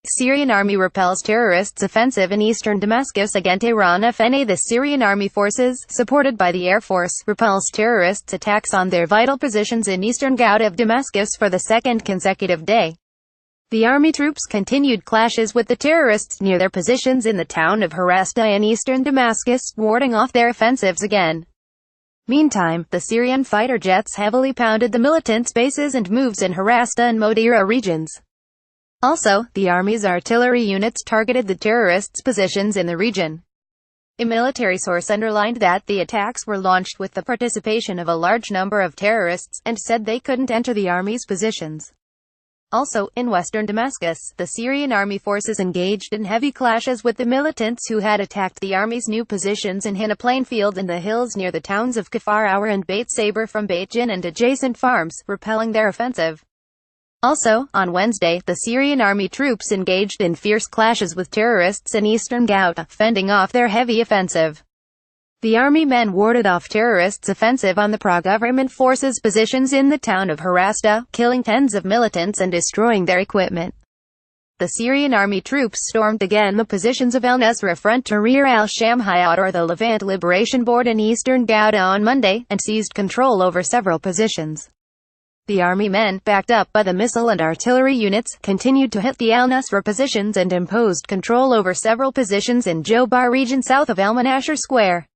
Syrian army repels terrorists' offensive in eastern Damascus. AgainTEHRAN FNA. The Syrian army forces, supported by the Air Force, repulsed terrorists' attacks on their vital positions in Eastern Ghouta of Damascus for the second consecutive day. The army troops continued clashes with the terrorists near their positions in the town of Harasta and Eastern Damascus, warding off their offensives again. Meantime, the Syrian fighter jets heavily pounded the militants' bases and moves in Harasta and Modira regions. Also, the army's artillery units targeted the terrorists' positions in the region. A military source underlined that the attacks were launched with the participation of a large number of terrorists, and said they couldn't enter the army's positions. Also, in western Damascus, the Syrian army forces engaged in heavy clashes with the militants who had attacked the army's new positions in Hina Plainfield in the hills near the towns of Kafar Hour and Beit Saber from Beit Jin and adjacent farms, repelling their offensive. Also, on Wednesday, the Syrian army troops engaged in fierce clashes with terrorists in Eastern Ghouta, fending off their heavy offensive. The army men warded off terrorists' offensive on the pro-government forces' positions in the town of Harasta, killing tens of militants and destroying their equipment. The Syrian army troops stormed again the positions of al-Nusra Front Tahrir al-Sham Hayat or the Levant Liberation Board in Eastern Ghouta on Monday, and seized control over several positions. The army men, backed up by the missile and artillery units, continued to hit the al-Nusra positions and imposed control over several positions in Jobar region south of al-Manashir Square.